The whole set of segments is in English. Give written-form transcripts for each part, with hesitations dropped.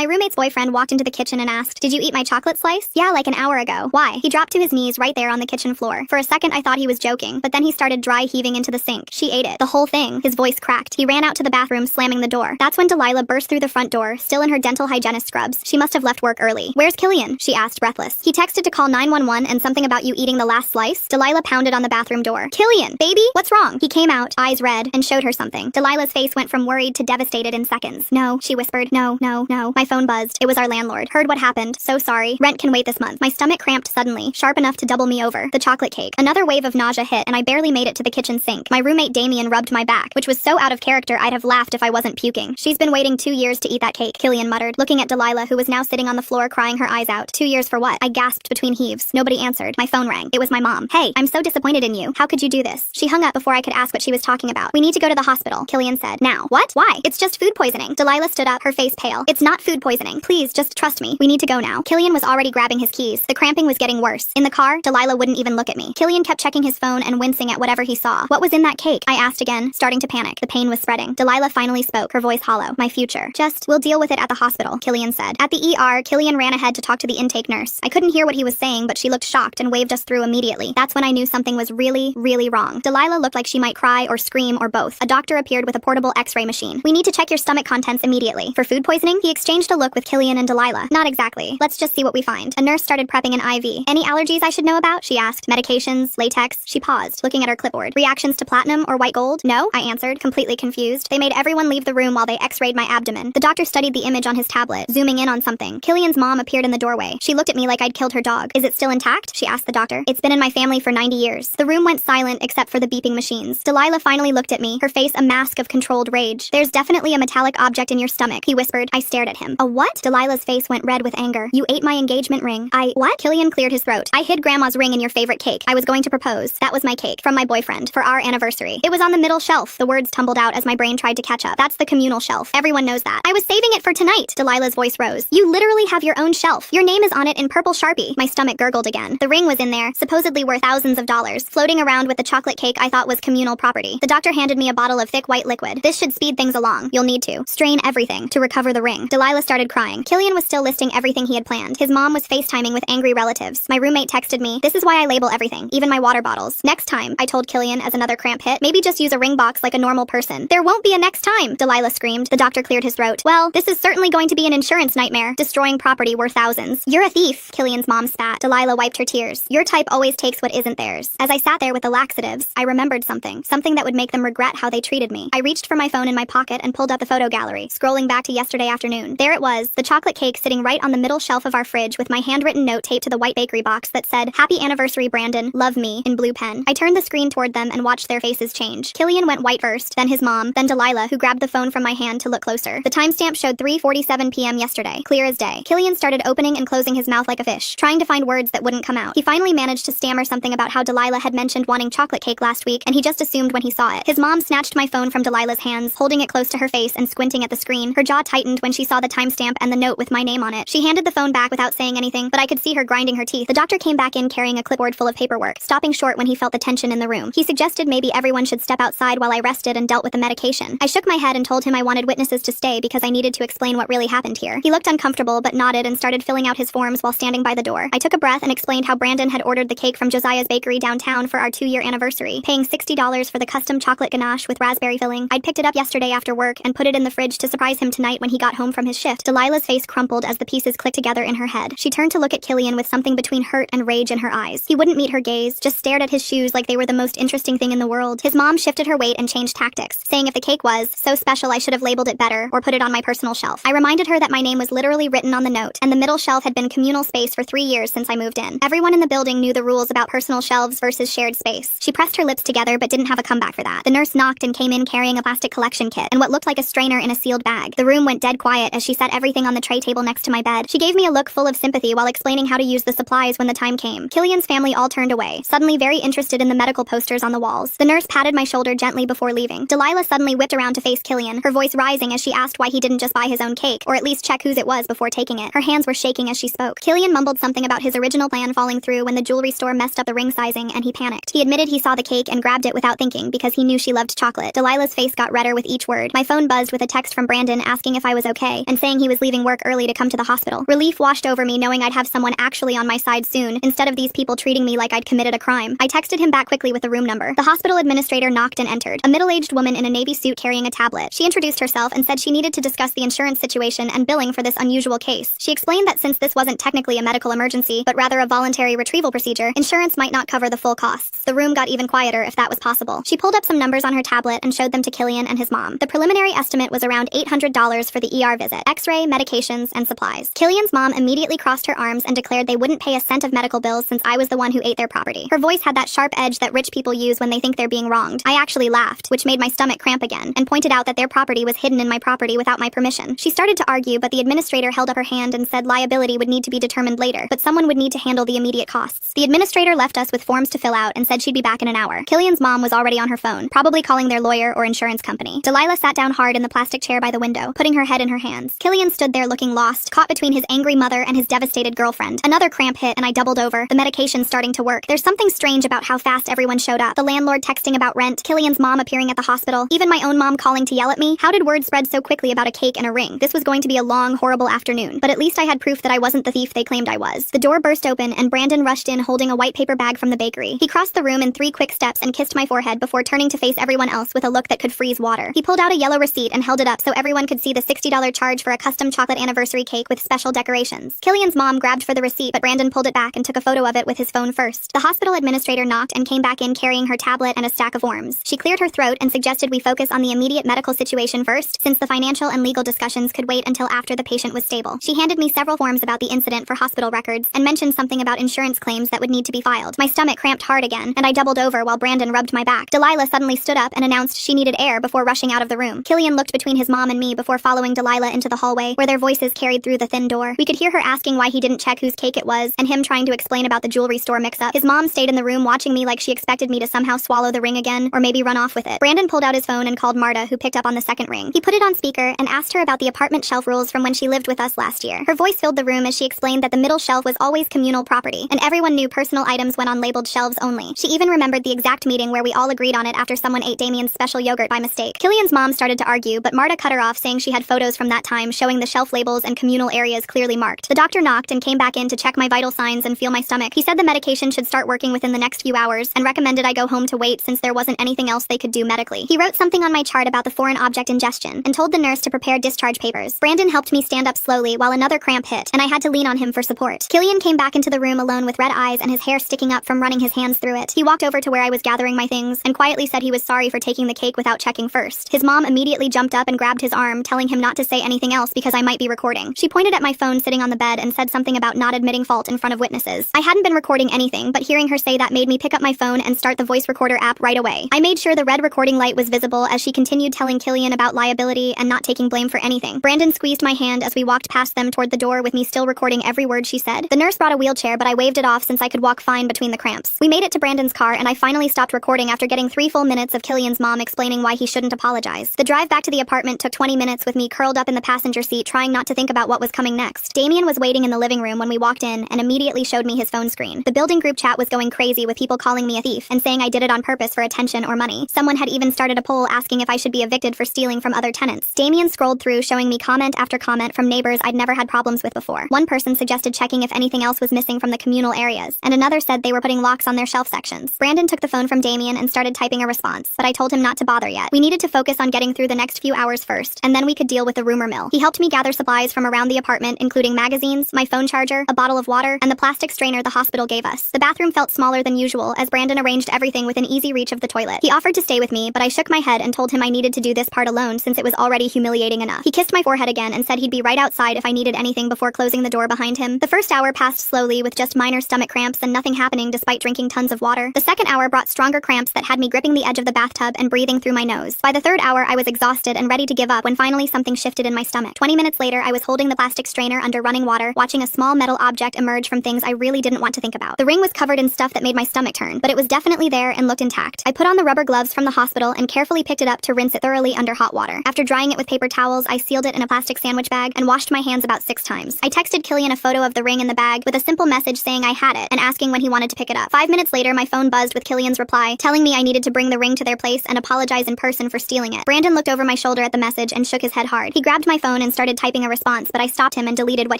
roommate's boyfriend walked into the kitchen and asked, "Did you eat my chocolate slice?" "Yeah, like an hour ago." "Why?" He dropped to his knees right there on the kitchen floor. For a second I thought he was joking, but then he started dry heaving into the sink. "She ate it. The whole thing." His voice cracked. He ran out to the bathroom, slamming the door. That's when Delilah burst through the front door, still in her dental hygienist scrubs. She must have left work early. "Where's Killian?" she asked, breathless. "He texted to call 911 and something about you eating the last slice." Delilah pounded on the bathroom door. "Killian, baby, what's wrong?" He came out, eyes red, and showed her something. Delilah's face went from worried to devastated in seconds. "No," she whispered. "No, no, no." My phone buzzed. It was our landlord. "Heard what happened. So sorry. Rent can wait this month." My stomach cramped suddenly, sharp enough to double me over. The chocolate cake. Another wave of nausea hit, and I barely made it to the kitchen sink. My roommate Damien rubbed my back, which was so out of character I'd have laughed if I wasn't puking. "She's been waiting 2 years to eat that cake," Killian muttered, looking at Delilah, who was now sitting on the floor crying her eyes out. 2 years for what? I gasped between heaves. Nobody answered. My phone rang. It was my mom. "Hey, I'm so disappointed in you. How could you do this?" She hung up before I could ask what she was talking about. "We need to go to the hospital," Killian said. "Now." "What? Why?" "It's just food poisoning." Delilah stood up, her face pale. "It's not food poisoning. Please, just trust me. We need to go now." Killian was already grabbing his keys. The cramping was getting worse. In the car, Delilah wouldn't even look at me. Killian kept checking his phone and wincing at whatever he saw. "What was in that cake?" I asked again, starting to panic. The pain was spreading. Delilah finally spoke, her voice hollow. "My future. We'll deal with it at the hospital," Killian said. At the ER, Killian ran ahead to talk to the intake nurse. I couldn't hear what he was saying, but she looked shocked and waved us through immediately. That's when I knew something was really, really wrong. Delilah looked like she might cry or scream or both. A doctor appeared with a portable X-ray machine. "We need to check your stomach contents immediately." "For food poisoning?" He exchanged a look with Killian and Delilah. "Not exactly. Let's just see what we find." A nurse started prepping an IV. "Any allergies I should know about?" she asked. "Medications? Latex?" She paused, looking at her clipboard. "Reactions to platinum or white gold?" "No," I answered, completely confused. They made everyone leave the room while they X-rayed my abdomen. The doctor studied the image on his tablet, zooming in on something. Killian's mom appeared in the doorway. She looked at me like I'd killed her dog. "Is it still intact?" she asked the doctor. "It's been in my family for 90 years. The room went silent except for the beeping machines. Delilah finally looked at me, her face a mask of controlled rage. "There's definitely a metallic object in your stomach," he whispered. I stared at him. "A what?" Delilah's face went red with anger. "You ate my engagement ring." What?" Killian cleared his throat. "I hid Grandma's ring in your favorite cake. I was going to propose. That was my cake. From my boyfriend. For our anniversary. It was on the middle shelf." The words tumbled out as my brain tried to catch up. "That's the communal shelf. Everyone knows that." "I was saving it for tonight." Delilah's voice rose. "You literally have your own shelf. Your name is on it in purple Sharpie." My stomach gurgled again. The ring was in there, supposedly worth thousands of dollars, floating around with the chocolate cake I thought was communal property. The doctor handed me a bottle of thick white liquid. "This should speed things along. You'll need to strain everything to recover the ring." Delilah started crying. Killian was still listing everything he had planned. His mom was FaceTiming with angry relatives. My roommate texted me, "This is why I label everything, even my water bottles." "Next time," I told Killian as another cramp hit, "maybe just use a ring box like a normal person." "There won't be a next time," Delilah screamed. The doctor cleared his throat. "Well, this is certainly going to be an insurance nightmare, destroying property worth thousands." "You're a thief," Killian's mom spat. Delilah wiped her tears. "Your type always takes what isn't theirs." As I sat there with the laxatives, I remembered something that would make them regret how they treated me. I reached for my phone in my pocket and pulled up the photo gallery, scrolling back to yesterday afternoon. There it was, the chocolate cake sitting right on the middle shelf of our fridge with my handwritten note taped to the white bakery box that said, "Happy anniversary, Brandon. Love me," in blue pen. I turned the screen toward them and watched their faces change. Killian went white first, then his mom, then Delilah, who grabbed the phone from my hand to look closer. The timestamp showed 3:47 p.m. yesterday, clear as day. Killian started opening and closing his mouth like a fish, trying to find words that wouldn't come out. He finally managed to stammer something about how Delilah had mentioned wanting chocolate cake last week, and he just assumed when he saw it. His mom snatched my phone from Delilah's hands, holding it close to her face and squinting at the screen. Her jaw tightened when she saw the timestamp and the note with my name on it. She handed the phone back without saying anything, but I could see her grinding her teeth. The doctor came back in carrying a clipboard full of paperwork, stopping short when he felt the tension in the room. He suggested maybe everyone should step outside while I rested and dealt with the medication. I shook my head and told him I wanted witnesses to stay because I needed to explain what really happened here. He looked uncomfortable but nodded and started filling out his forms while standing by the door. I took a breath and explained how Brandon had ordered the cake from Josiah's bakery downtown for our 2-year anniversary, paying $60 for the custom chocolate ganache with raspberry filling. I'd picked it up yesterday after work and put it in the fridge to surprise him tonight when he got home from his shift. Delilah's face crumpled as the pieces clicked together in her head. She turned to look at Killian with something between hurt and rage in her eyes. He wouldn't meet her gaze, just stared at his shoes like they were the most interesting thing in the world. His mom shifted her weight and changed tactics, saying if the cake was so special I should have labeled it better or put it on my personal shelf. I reminded her that my name was literally written on the note, and the middle shelf had been communal space for 3 years since I moved in. Everyone in the building knew the rules about personal shelves versus shared space. She pressed her lips together but didn't have a comeback for that. The nurse knocked and came in carrying a plastic collection kit and what looked like a strainer in a sealed bag. The room went dead quiet as she set everything on the tray table next to my bed. She gave me a look full of sympathy while explaining how to use the supplies when the time came. Killian's family all turned away, suddenly very interested in the medical posters on the walls. The nurse patted my shoulder gently before leaving. Delilah suddenly whipped around to face Killian, her voice rising as she asked why he didn't just buy his own cake, or at least check whose it was before taking it. Her hands were shaking as she spoke. Killian mumbled something about his original plan falling through when the jewelry store messed up the ring sizing and he panicked. He admitted he saw the cake and grabbed it without thinking because he knew she loved chocolate. Delilah's face got redder with each word. My phone buzzed with a text from Brandon asking if I was okay and saying saying he was leaving work early to come to the hospital. Relief washed over me knowing I'd have someone actually on my side soon, instead of these people treating me like I'd committed a crime. I texted him back quickly with the room number. The hospital administrator knocked and entered. A middle-aged woman in a navy suit carrying a tablet. She introduced herself and said she needed to discuss the insurance situation and billing for this unusual case. She explained that since this wasn't technically a medical emergency, but rather a voluntary retrieval procedure, insurance might not cover the full costs. The room got even quieter if that was possible. She pulled up some numbers on her tablet and showed them to Killian and his mom. The preliminary estimate was around $800 for the ER visit, x-ray, medications, and supplies. Killian's mom immediately crossed her arms and declared they wouldn't pay a cent of medical bills since I was the one who ate their property. Her voice had that sharp edge that rich people use when they think they're being wronged. I actually laughed, which made my stomach cramp again, and pointed out that their property was hidden in my property without my permission. She started to argue, but the administrator held up her hand and said liability would need to be determined later, but someone would need to handle the immediate costs. The administrator left us with forms to fill out and said she'd be back in an hour. Killian's mom was already on her phone, probably calling their lawyer or insurance company. Delilah sat down hard in the plastic chair by the window, putting her head in her hands. Killian stood there looking lost, caught between his angry mother and his devastated girlfriend. Another cramp hit and I doubled over, the medication starting to work. There's something strange about how fast everyone showed up. The landlord texting about rent, Killian's mom appearing at the hospital, even my own mom calling to yell at me. How did word spread so quickly about a cake and a ring? This was going to be a long, horrible afternoon, but at least I had proof that I wasn't the thief they claimed I was. The door burst open and Brandon rushed in holding a white paper bag from the bakery. He crossed the room in 3 quick steps and kissed my forehead before turning to face everyone else with a look that could freeze water. He pulled out a yellow receipt and held it up so everyone could see the $60 charge for a custom chocolate anniversary cake with special decorations. Killian's mom grabbed for the receipt, but Brandon pulled it back and took a photo of it with his phone first. The hospital administrator knocked and came back in carrying her tablet and a stack of forms. She cleared her throat and suggested we focus on the immediate medical situation first, since the financial and legal discussions could wait until after the patient was stable. She handed me several forms about the incident for hospital records and mentioned something about insurance claims that would need to be filed. My stomach cramped hard again, and I doubled over while Brandon rubbed my back. Delilah suddenly stood up and announced she needed air before rushing out of the room. Killian looked between his mom and me before following Delilah into the hallway, where their voices carried through the thin door. We could hear her asking why he didn't check whose cake it was, and him trying to explain about the jewelry store mix-up. His mom stayed in the room watching me like she expected me to somehow swallow the ring again, or maybe run off with it. Brandon pulled out his phone and called Marta, who picked up on the second ring. He put it on speaker and asked her about the apartment shelf rules from when she lived with us last year. Her voice filled the room as she explained that the middle shelf was always communal property, and everyone knew personal items went on labeled shelves only. She even remembered the exact meeting where we all agreed on it after someone ate Damien's special yogurt by mistake. Killian's mom started to argue, but Marta cut her off, saying she had photos from that time showing the shelf labels and communal areas clearly marked. The doctor knocked and came back in to check my vital signs and feel my stomach. He said the medication should start working within the next few hours and recommended I go home to wait since there wasn't anything else they could do medically. He wrote something on my chart about the foreign object ingestion and told the nurse to prepare discharge papers. Brandon helped me stand up slowly while another cramp hit, and I had to lean on him for support. Killian came back into the room alone with red eyes and his hair sticking up from running his hands through it. He walked over to where I was gathering my things and quietly said he was sorry for taking the cake without checking first. His mom immediately jumped up and grabbed his arm, telling him not to say anything else because I might be recording. She pointed at my phone sitting on the bed and said something about not admitting fault in front of witnesses. I hadn't been recording anything, but hearing her say that made me pick up my phone and start the voice recorder app right away. I made sure the red recording light was visible as she continued telling Killian about liability and not taking blame for anything. Brandon squeezed my hand as we walked past them toward the door with me still recording every word she said. The nurse brought a wheelchair, but I waved it off since I could walk fine between the cramps. We made it to Brandon's car and I finally stopped recording after getting 3 full minutes of Killian's mom explaining why he shouldn't apologize. The drive back to the apartment took 20 minutes with me curled up in the passenger seat trying not to think about what was coming next. Damien was waiting in the living room when we walked in and immediately showed me his phone screen. The building group chat was going crazy with people calling me a thief and saying I did it on purpose for attention or money. Someone had even started a poll asking if I should be evicted for stealing from other tenants. Damien scrolled through showing me comment after comment from neighbors I'd never had problems with before. One person suggested checking if anything else was missing from the communal areas, and another said they were putting locks on their shelf sections. Brandon took the phone from Damien and started typing a response, but I told him not to bother yet. We needed to focus on getting through the next few hours first, and then we could deal with the rumor mill. He helped me gather supplies from around the apartment, including magazines, my phone charger, a bottle of water, and the plastic strainer the hospital gave us. The bathroom felt smaller than usual as Brandon arranged everything within easy reach of the toilet. He offered to stay with me, but I shook my head and told him I needed to do this part alone since it was already humiliating enough. He kissed my forehead again and said he'd be right outside if I needed anything before closing the door behind him. The first hour passed slowly with just minor stomach cramps and nothing happening despite drinking tons of water. The second hour brought stronger cramps that had me gripping the edge of the bathtub and breathing through my nose. By the third hour, I was exhausted and ready to give up when finally something shifted in my stomach. 20 minutes later, I was holding the plastic strainer under running water, watching a small metal object emerge from things I really didn't want to think about. The ring was covered in stuff that made my stomach turn, but it was definitely there and looked intact. I put on the rubber gloves from the hospital and carefully picked it up to rinse it thoroughly under hot water. After drying it with paper towels, I sealed it in a plastic sandwich bag and washed my hands about 6 times. I texted Killian a photo of the ring in the bag with a simple message saying I had it and asking when he wanted to pick it up. 5 minutes later, my phone buzzed with Killian's reply, telling me I needed to bring the ring to their place and apologize in person for stealing it. Brandon looked over my shoulder at the message and shook his head hard. He grabbed my phone phone and started typing a response, but I stopped him and deleted what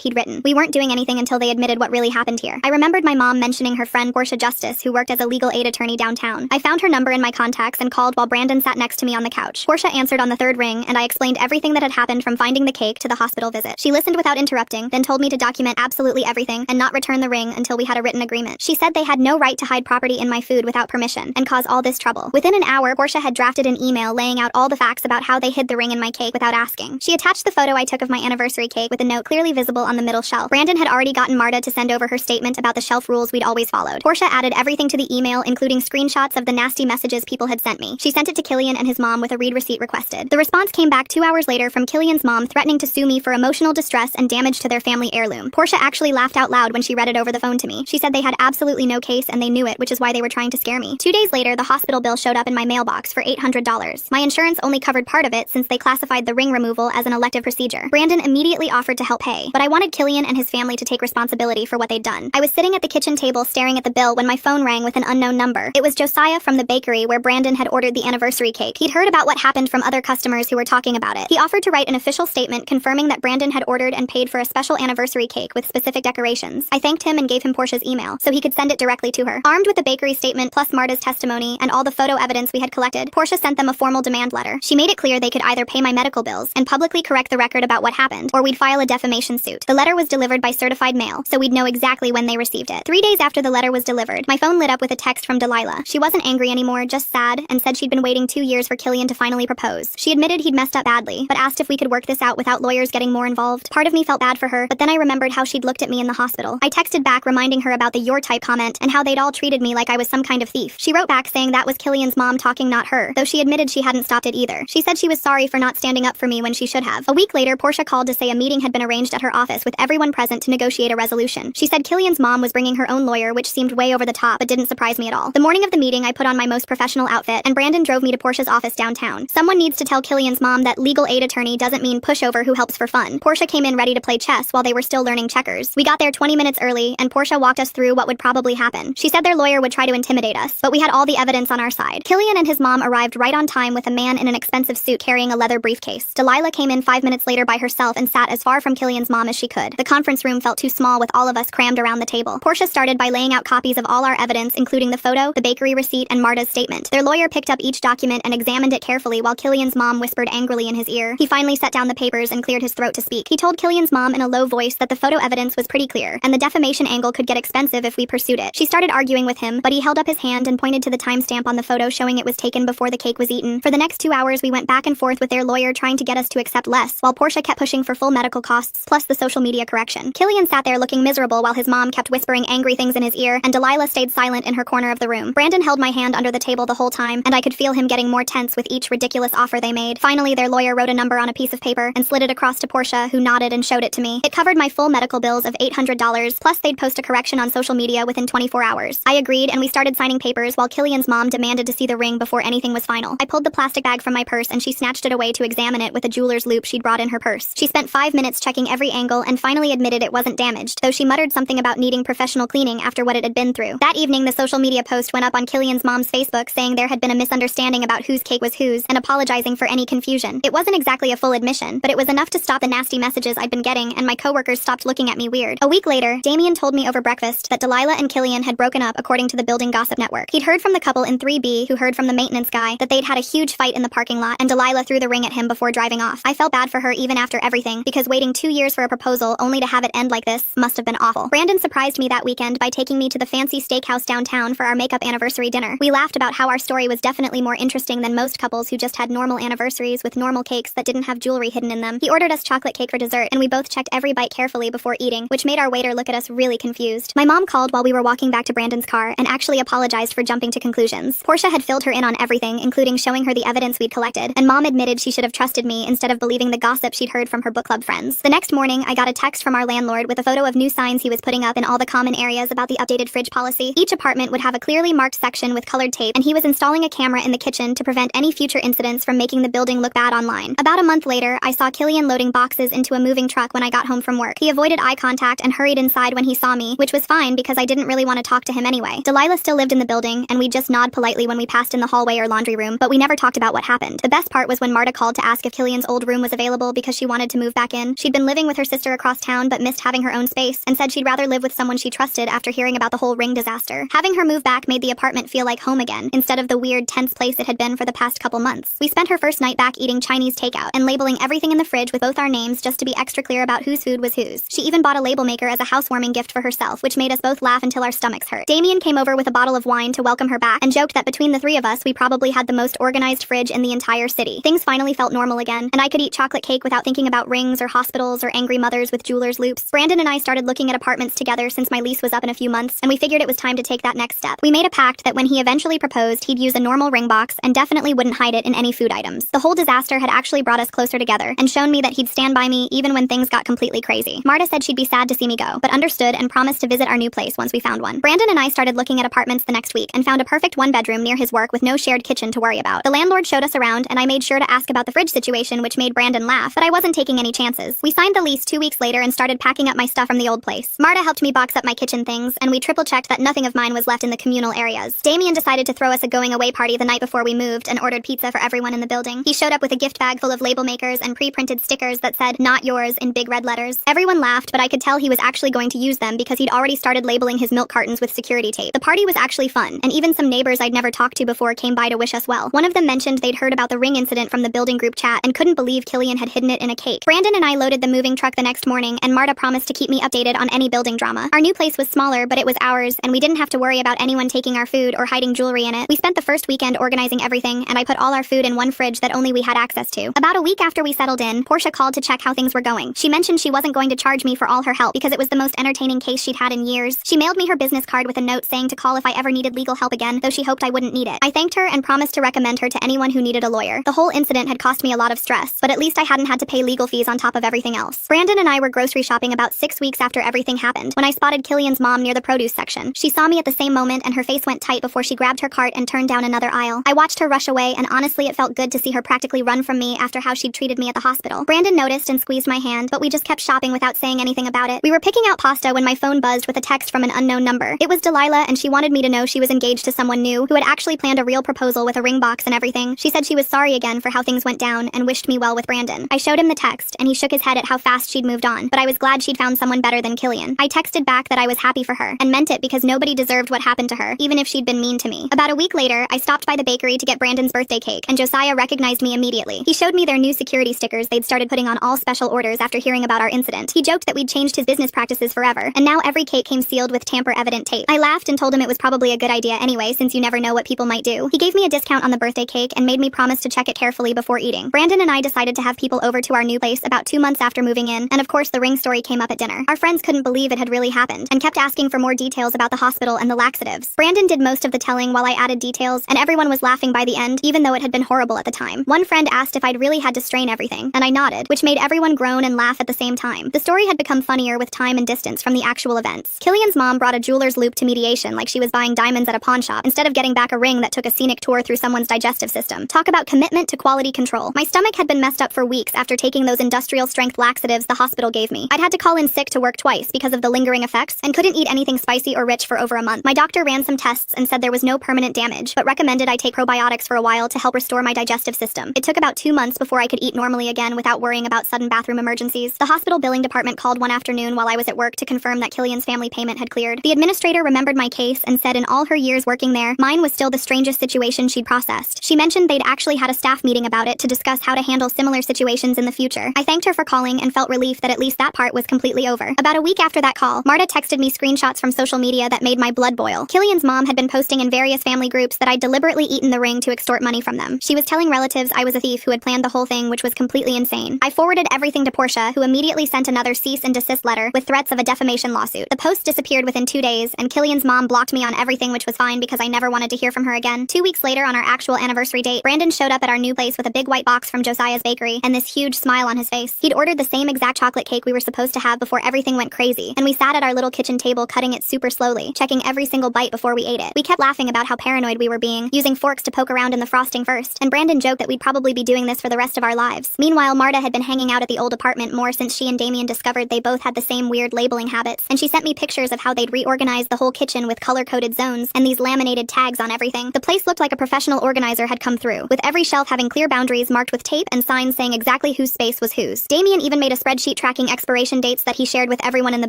he'd written. We weren't doing anything until they admitted what really happened here. I remembered my mom mentioning her friend Portia Justice, who worked as a legal aid attorney downtown. I found her number in my contacts and called while Brandon sat next to me on the couch. Portia answered on the third ring, and I explained everything that had happened from finding the cake to the hospital visit. She listened without interrupting, then told me to document absolutely everything and not return the ring until we had a written agreement. She said they had no right to hide property in my food without permission and cause all this trouble. Within an hour, Portia had drafted an email laying out all the facts about how they hid the ring in my cake without asking. She attached the photo I took of my anniversary cake with a note clearly visible on the middle shelf. Brandon had already gotten Marta to send over her statement about the shelf rules we'd always followed. Portia added everything to the email, including screenshots of the nasty messages people had sent me. She sent it to Killian and his mom with a read receipt requested. The response came back 2 hours later from Killian's mom threatening to sue me for emotional distress and damage to their family heirloom. Portia actually laughed out loud when she read it over the phone to me. She said they had absolutely no case and they knew it, which is why they were trying to scare me. 2 days later, the hospital bill showed up in my mailbox for $800. My insurance only covered part of it since they classified the ring removal as an elective procedure. Brandon immediately offered to help pay, but I wanted Killian and his family to take responsibility for what they'd done. I was sitting at the kitchen table staring at the bill when my phone rang with an unknown number. It was Josiah from the bakery where Brandon had ordered the anniversary cake. He'd heard about what happened from other customers who were talking about it. He offered to write an official statement confirming that Brandon had ordered and paid for a special anniversary cake with specific decorations. I thanked him and gave him Portia's email so he could send it directly to her. Armed with the bakery statement plus Marta's testimony and all the photo evidence we had collected, Portia sent them a formal demand letter. She made it clear they could either pay my medical bills and publicly correct the record about what happened, or we'd file a defamation suit. The letter was delivered by certified mail, so we'd know exactly when they received it. 3 days after the letter was delivered, my phone lit up with a text from Delilah. She wasn't angry anymore, just sad, and said she'd been waiting 2 years for Killian to finally propose. She admitted he'd messed up badly, but asked if we could work this out without lawyers getting more involved. Part of me felt bad for her, but then I remembered how she'd looked at me in the hospital. I texted back reminding her about the "your type" comment and how they'd all treated me like I was some kind of thief. She wrote back saying that was Killian's mom talking, not her, though she admitted she hadn't stopped it either. She said she was sorry for not standing up for me when she should have. A week later, Portia called to say a meeting had been arranged at her office with everyone present to negotiate a resolution. She said Killian's mom was bringing her own lawyer, which seemed way over the top but didn't surprise me at all. The morning of the meeting, I put on my most professional outfit, and Brandon drove me to Portia's office downtown. Someone needs to tell Killian's mom that legal aid attorney doesn't mean pushover who helps for fun. Portia came in ready to play chess while they were still learning checkers. We got there 20 minutes early, and Portia walked us through what would probably happen. She said their lawyer would try to intimidate us, but we had all the evidence on our side. Killian and his mom arrived right on time with a man in an expensive suit carrying a leather briefcase. Delilah came in 5 minutes later by herself and sat as far from Killian's mom as she could. The conference room felt too small with all of us crammed around the table. Portia started by laying out copies of all our evidence, including the photo, the bakery receipt, and Marta's statement. Their lawyer picked up each document and examined it carefully while Killian's mom whispered angrily in his ear. He finally set down the papers and cleared his throat to speak. He told Killian's mom in a low voice that the photo evidence was pretty clear, and the defamation angle could get expensive if we pursued it. She started arguing with him, but he held up his hand and pointed to the timestamp on the photo showing it was taken before the cake was eaten. For the next 2 hours, we went back and forth with their lawyer trying to get us to accept less, while Portia kept pushing for full medical costs, plus the social media correction. Killian sat there looking miserable while his mom kept whispering angry things in his ear, and Delilah stayed silent in her corner of the room. Brandon held my hand under the table the whole time, and I could feel him getting more tense with each ridiculous offer they made. Finally, their lawyer wrote a number on a piece of paper and slid it across to Portia, who nodded and showed it to me. It covered my full medical bills of $800, plus they'd post a correction on social media within 24 hours. I agreed, and we started signing papers while Killian's mom demanded to see the ring before anything was final. I pulled the plastic bag from my purse and she snatched it away to examine it with a jeweler's loupe she'd brought in her purse. She spent 5 minutes checking every angle and finally admitted it wasn't damaged, though she muttered something about needing professional cleaning after what it had been through. That evening, the social media post went up on Killian's mom's Facebook saying there had been a misunderstanding about whose cake was whose and apologizing for any confusion. It wasn't exactly a full admission, but it was enough to stop the nasty messages I'd been getting, and my coworkers stopped looking at me weird. A week later, Damien told me over breakfast that Delilah and Killian had broken up according to the building gossip network. He'd heard from the couple in 3B who heard from the maintenance guy that they'd had a huge fight in the parking lot and Delilah threw the ring at him before driving off. I felt bad for her even after everything, because waiting 2 years for a proposal only to have it end like this must have been awful. Brandon surprised me that weekend by taking me to the fancy steakhouse downtown for our makeup anniversary dinner. We laughed about how our story was definitely more interesting than most couples who just had normal anniversaries with normal cakes that didn't have jewelry hidden in them. He ordered us chocolate cake for dessert, and we both checked every bite carefully before eating, which made our waiter look at us really confused. My mom called while we were walking back to Brandon's car and actually apologized for jumping to conclusions. Portia had filled her in on everything, including showing her the evidence we'd collected, and Mom admitted she should have trusted me instead of believing the gossip she'd heard from her book club friends. The next morning, I got a text from our landlord with a photo of new signs he was putting up in all the common areas about the updated fridge policy. Each apartment would have a clearly marked section with colored tape, and he was installing a camera in the kitchen to prevent any future incidents from making the building look bad online. About a month later, I saw Killian loading boxes into a moving truck when I got home from work. He avoided eye contact and hurried inside when he saw me, which was fine because I didn't really want to talk to him anyway. Delilah still lived in the building, and we'd just nod politely when we passed in the hallway or laundry room, but we never talked about what happened. The best part was when Marta called to ask if Killian's old room was available relatable because she wanted to move back in. She'd been living with her sister across town but missed having her own space, and said she'd rather live with someone she trusted after hearing about the whole ring disaster. Having her move back made the apartment feel like home again, instead of the weird, tense place it had been for the past couple months. We spent her first night back eating Chinese takeout and labeling everything in the fridge with both our names just to be extra clear about whose food was whose. She even bought a label maker as a housewarming gift for herself, which made us both laugh until our stomachs hurt. Damien came over with a bottle of wine to welcome her back and joked that between the three of us, we probably had the most organized fridge in the entire city. Things finally felt normal again, and I could eat chocolate cake without thinking about rings or hospitals or angry mothers with jeweler's loops. Brandon and I started looking at apartments together since my lease was up in a few months, and we figured it was time to take that next step. We made a pact that when he eventually proposed, he'd use a normal ring box and definitely wouldn't hide it in any food items. The whole disaster had actually brought us closer together and shown me that he'd stand by me even when things got completely crazy. Marta said she'd be sad to see me go, but understood and promised to visit our new place once we found one. Brandon and I started looking at apartments the next week and found a perfect one-bedroom near his work with no shared kitchen to worry about. The landlord showed us around, and I made sure to ask about the fridge situation, which made Brandon laugh, but I wasn't taking any chances. We signed the lease 2 weeks later and started packing up my stuff from the old place. Marta helped me box up my kitchen things, and we triple-checked that nothing of mine was left in the communal areas. Damien decided to throw us a going-away party the night before we moved and ordered pizza for everyone in the building. He showed up with a gift bag full of label makers and pre-printed stickers that said, "Not yours," in big red letters. Everyone laughed, but I could tell he was actually going to use them because he'd already started labeling his milk cartons with security tape. The party was actually fun, and even some neighbors I'd never talked to before came by to wish us well. One of them mentioned they'd heard about the ring incident from the building group chat and couldn't believe Killian had hidden it in a cake. Brandon and I loaded the moving truck the next morning, and Marta promised to keep me updated on any building drama. Our new place was smaller, but it was ours, and we didn't have to worry about anyone taking our food or hiding jewelry in it. We spent the first weekend organizing everything, and I put all our food in one fridge that only we had access to. About a week after we settled in, Portia called to check how things were going. She mentioned she wasn't going to charge me for all her help because it was the most entertaining case she'd had in years. She mailed me her business card with a note saying to call if I ever needed legal help again, though she hoped I wouldn't need it. I thanked her and promised to recommend her to anyone who needed a lawyer. The whole incident had cost me a lot of stress, but at least I hadn't had to pay legal fees on top of everything else. Brandon and I were grocery shopping about 6 weeks after everything happened when I spotted Killian's mom near the produce section. She saw me at the same moment and her face went tight before she grabbed her cart and turned down another aisle. I watched her rush away, and honestly it felt good to see her practically run from me after how she'd treated me at the hospital. Brandon noticed and squeezed my hand, but we just kept shopping without saying anything about it. We were picking out pasta when my phone buzzed with a text from an unknown number. It was Delilah, and she wanted me to know she was engaged to someone new who had actually planned a real proposal with a ring box and everything. She said she was sorry again for how things went down and wished me well with Brandon. I showed him the text, and he shook his head at how fast she'd moved on, but I was glad she'd found someone better than Killian. I texted back that I was happy for her, and meant it because nobody deserved what happened to her, even if she'd been mean to me. About a week later, I stopped by the bakery to get Brandon's birthday cake, and Josiah recognized me immediately. He showed me their new security stickers they'd started putting on all special orders after hearing about our incident. He joked that we'd changed his business practices forever, and now every cake came sealed with tamper-evident tape. I laughed and told him it was probably a good idea anyway, since you never know what people might do. He gave me a discount on the birthday cake and made me promise to check it carefully before eating. Brandon and I decided to have people over to our new place about 2 months after moving in, and of course the ring story came up at dinner. Our friends couldn't believe it had really happened, and kept asking for more details about the hospital and the laxatives. Brandon did most of the telling while I added details, and everyone was laughing by the end, even though it had been horrible at the time. One friend asked if I'd really had to strain everything, and I nodded, which made everyone groan and laugh at the same time. The story had become funnier with time and distance from the actual events. Killian's mom brought a jeweler's loop to mediation like she was buying diamonds at a pawn shop, instead of getting back a ring that took a scenic tour through someone's digestive system. Talk about commitment to quality control. My stomach had been messed up for weeks after taking those industrial-strength laxatives the hospital gave me. I'd had to call in sick to work twice because of the lingering effects, and couldn't eat anything spicy or rich for over a month. My doctor ran some tests and said there was no permanent damage, but recommended I take probiotics for a while to help restore my digestive system. It took about 2 months before I could eat normally again without worrying about sudden bathroom emergencies. The hospital billing department called one afternoon while I was at work to confirm that Killian's family payment had cleared. The administrator remembered my case and said in all her years working there, mine was still the strangest situation she'd processed. She mentioned they'd actually had a staff meeting about it to discuss how to handle similar situations in the future. I thanked her for calling and felt relief that at least that part was completely over. About a week after that call, Marta texted me screenshots from social media that made my blood boil. Killian's mom had been posting in various family groups that I'd deliberately eaten the ring to extort money from them. She was telling relatives I was a thief who had planned the whole thing, which was completely insane. I forwarded everything to Portia, who immediately sent another cease and desist letter with threats of a defamation lawsuit. The post disappeared within 2 days, and Killian's mom blocked me on everything, which was fine because I never wanted to hear from her again. 2 weeks later, on our actual anniversary date, Brandon showed up at our new place with a big white box from Josiah's bakery and this huge smile on his face. He'd ordered the same exact chocolate cake we were supposed to have before everything went crazy, and we sat at our little kitchen table cutting it super slowly, checking every single bite before we ate it. We kept laughing about how paranoid we were being, using forks to poke around in the frosting first, and Brandon joked that we'd probably be doing this for the rest of our lives. Meanwhile, Marta had been hanging out at the old apartment more since she and Damien discovered they both had the same weird labeling habits, and she sent me pictures of how they'd reorganized the whole kitchen with color-coded zones and these laminated tags on everything. The place looked like a professional organizer had come through, with every shelf having clear boundaries marked with tape and signs saying exactly exactly whose space was whose. Damien even made a spreadsheet tracking expiration dates that he shared with everyone in the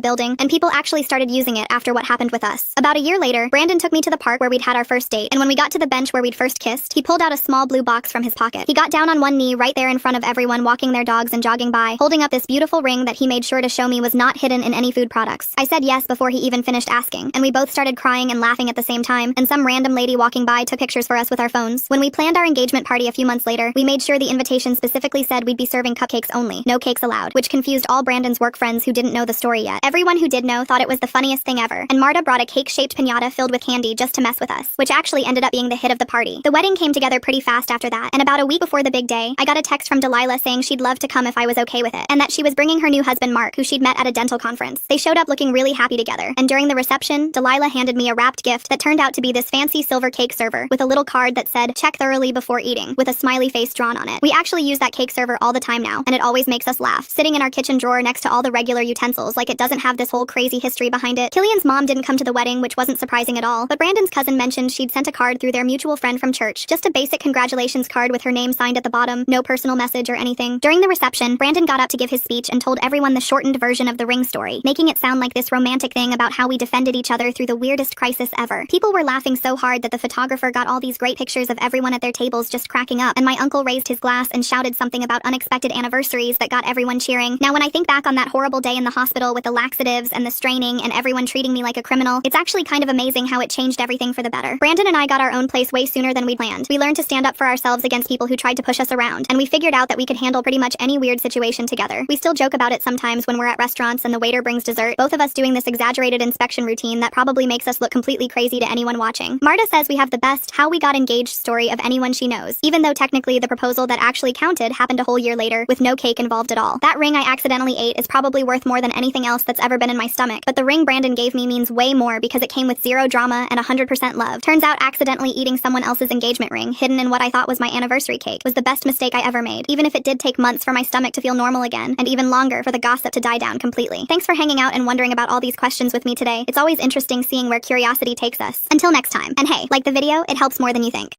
building, and people actually started using it after what happened with us. About a year later, Brandon took me to the park where we'd had our first date, and when we got to the bench where we'd first kissed, he pulled out a small blue box from his pocket. He got down on one knee right there in front of everyone walking their dogs and jogging by, holding up this beautiful ring that he made sure to show me was not hidden in any food products. I said yes before he even finished asking, and we both started crying and laughing at the same time, and some random lady walking by took pictures for us with our phones. When we planned our engagement party a few months later, we made sure the invitation specifically said we'd be serving cupcakes only, no cakes allowed, which confused all Brandon's work friends who didn't know the story yet. Everyone who did know thought it was the funniest thing ever, and Marta brought a cake-shaped piñata filled with candy just to mess with us, which actually ended up being the hit of the party. The wedding came together pretty fast after that, and about a week before the big day, I got a text from Delilah saying she'd love to come if I was okay with it, and that she was bringing her new husband Mark, who she'd met at a dental conference. They showed up looking really happy together, and during the reception, Delilah handed me a wrapped gift that turned out to be this fancy silver cake server with a little card that said, "Check thoroughly before eating," with a smiley face drawn on it. We actually use that cake server all the time now, and it always makes us laugh, sitting in our kitchen drawer next to all the regular utensils like it doesn't have this whole crazy history behind it. Killian's mom didn't come to the wedding, which wasn't surprising at all, but Brandon's cousin mentioned she'd sent a card through their mutual friend from church, just a basic congratulations card with her name signed at the bottom, no personal message or anything. During the reception, Brandon got up to give his speech and told everyone the shortened version of the ring story, making it sound like this romantic thing about how we defended each other through the weirdest crisis ever. People were laughing so hard that the photographer got all these great pictures of everyone at their tables just cracking up, and my uncle raised his glass and shouted something about unexpected anniversaries that got everyone cheering. Now when I think back on that horrible day in the hospital with the laxatives and the straining and everyone treating me like a criminal, it's actually kind of amazing how it changed everything for the better. Brandon and I got our own place way sooner than we planned. We learned to stand up for ourselves against people who tried to push us around, and we figured out that we could handle pretty much any weird situation together. We still joke about it sometimes when we're at restaurants and the waiter brings dessert, both of us doing this exaggerated inspection routine that probably makes us look completely crazy to anyone watching. Marta says we have the best how we got engaged story of anyone she knows, even though technically the proposal that actually counted happened a whole year later with no cake involved at all. That ring I accidentally ate is probably worth more than anything else that's ever been in my stomach, but the ring Brandon gave me means way more because it came with zero drama and 100% love. Turns out accidentally eating someone else's engagement ring, hidden in what I thought was my anniversary cake, was the best mistake I ever made, even if it did take months for my stomach to feel normal again, and even longer for the gossip to die down completely. Thanks for hanging out and wondering about all these questions with me today. It's always interesting seeing where curiosity takes us. Until next time. And hey, like the video, it helps more than you think.